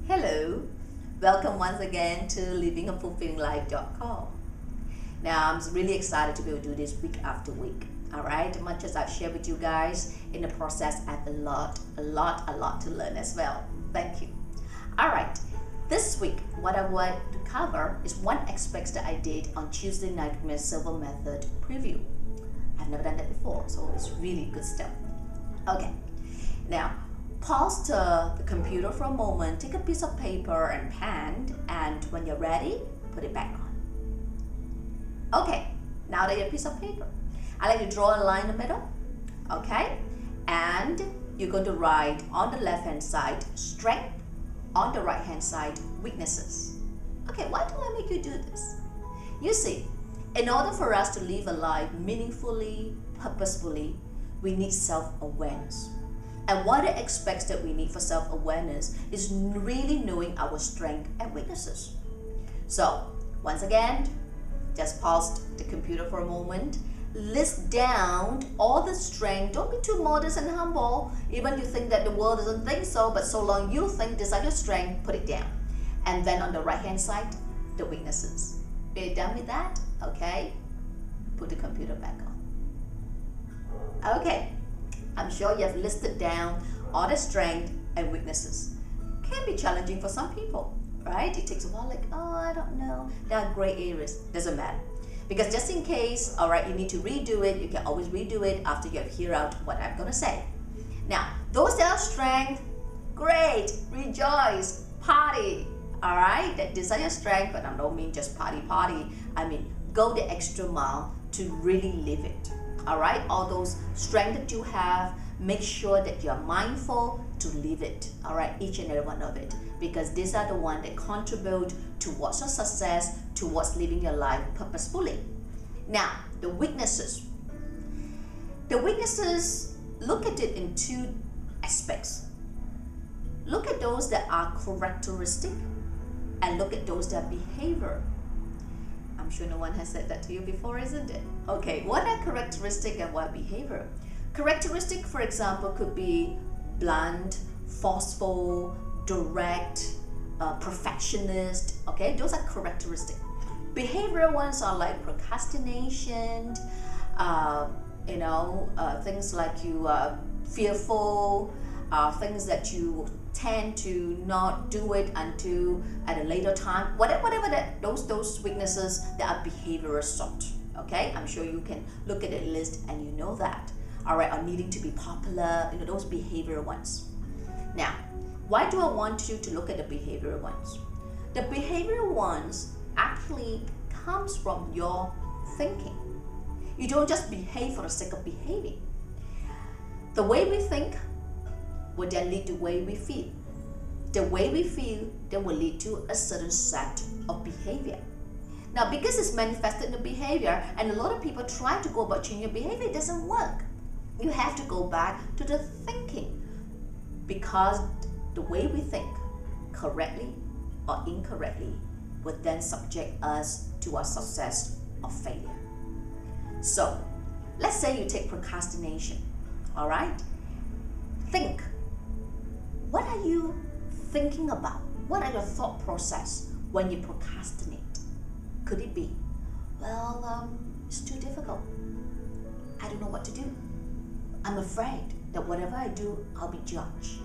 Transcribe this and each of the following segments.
Hello, welcome once again to livingafulfillinglife.com. Now, I'm really excited to be able to do this week after week. All right, much as I've shared with you guys in the process, I have a lot to learn as well. Thank you. All right, this week, what I want to cover is one aspect that I did on Tuesday night with my Silver Method preview. I've never done that before, so it's really good stuff. Okay, now pause the computer for a moment, take a piece of paper and pen, and when you're ready, put it back on. Okay, now that you have a piece of paper, I like to draw a line in the middle, okay? And you're going to write on the left hand side, strength, on the right hand side, weaknesses. Okay, why do I make you do this? You see, in order for us to live a life meaningfully, purposefully, we need self-awareness. And what it expects that we need for self-awareness is really knowing our strengths and weaknesses. So, once again, just pause the computer for a moment. List down all the strengths. Don't be too modest and humble. Even you think that the world doesn't think so, but so long you think these are your strengths, put it down. And then on the right-hand side, the weaknesses. Are you done with that? Okay. Put the computer back on. Okay. I'm sure you have listed down all the strengths and weaknesses. Can be challenging for some people, right? It takes a while, like, oh, I don't know. There are gray areas. Doesn't matter. Because just in case, all right, you need to redo it, you can always redo it after you have heard out what I'm going to say. Now, those that are strength, great, rejoice, party, all right? That these are your strength, but I don't mean just party. I mean, go the extra mile to really live it. All right, all those strengths that you have, make sure that you're mindful to live it. All right, each and every one of it, because these are the ones that contribute towards your success, towards living your life purposefully. Now, the weaknesses. The weaknesses, look at it in two aspects. Look at those that are characteristic and look at those that are behavior. I'm sure no one has said that to you before, isn't it? Okay, what are characteristic and what behavior? Characteristic, for example, could be blunt, forceful, direct, perfectionist. Okay, those are characteristic. Behavioral ones are like procrastination, things like you are fearful, things that you tend to not do it until at a later time, whatever that those weaknesses that are behavioral sort. Okay, I'm sure you can look at a list and you know that. All right, or needing to be popular, those behavioral ones. Now, why do I want you to look at the behavioral ones? The behavioral ones actually comes from your thinking. You don't just behave for the sake of behaving. The way we think will then lead to the way we feel. The way we feel then will lead to a certain set of behavior. Now, because it's manifested in the behavior, and a lot of people try to go about changing your behavior, it doesn't work. You have to go back to the thinking, because the way we think, correctly or incorrectly, would then subject us to our success or failure. So, let's say you take procrastination, all right? Think. What are you thinking about? What are your thought process when you procrastinate? Could it be, well, it's too difficult. I don't know what to do. I'm afraid that whatever I do, I'll be judged.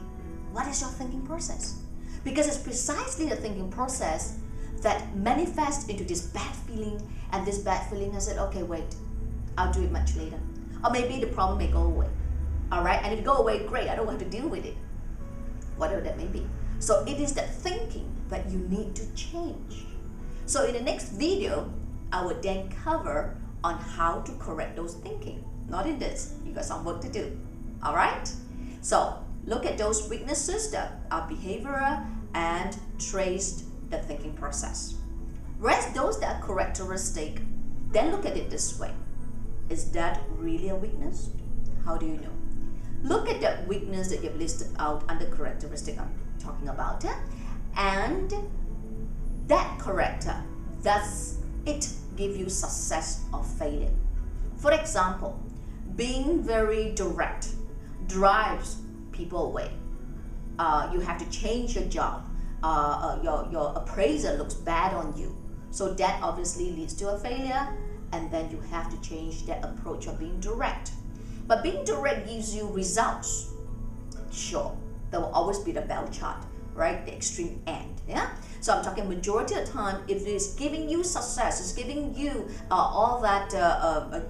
What is your thinking process? Because it's precisely the thinking process that manifests into this bad feeling, and this bad feeling I said, okay, wait, I'll do it much later. Or maybe the problem may go away. All right, and if it go away, great, I don't have to deal with it. Whatever that may be. So it is that thinking that you need to change. So in the next video, I will then cover on how to correct those thinking. Not in this, you got some work to do. All right? So look at those weaknesses that are behavioral and trace the thinking process. Whereas those that are characteristic, then look at it this way. Is that really a weakness? How do you know? Look at that weakness that you've listed out under characteristic I'm talking about, and that character, does it give you success or failure? For example, being very direct drives people away. You have to change your job. your appraiser looks bad on you. So that obviously leads to a failure, and then you have to change that approach of being direct. But being direct gives you results. Sure, there will always be the bell chart, right? The extreme end. Yeah. So I'm talking majority of the time, if it's giving you success, it's giving you all that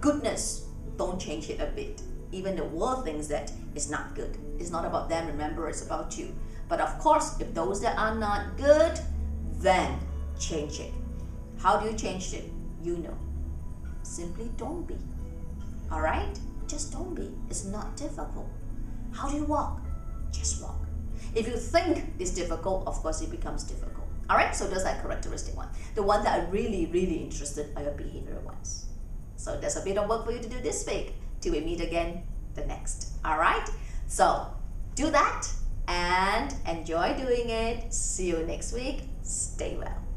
goodness, don't change it a bit. Even the world thinks that it's not good. It's not about them, remember, it's about you. But of course, if those that are not good, then change it. How do you change it? You know. Simply don't be. All right? Just don't be. It's not difficult. How do you walk? Just walk. If you think it's difficult, of course it becomes difficult. All right? So those are characteristic one. The one that are really, really interested are your behavioral ones. So there's a bit of work for you to do this week till we meet again the next. All right? So do that and enjoy doing it. See you next week. Stay well.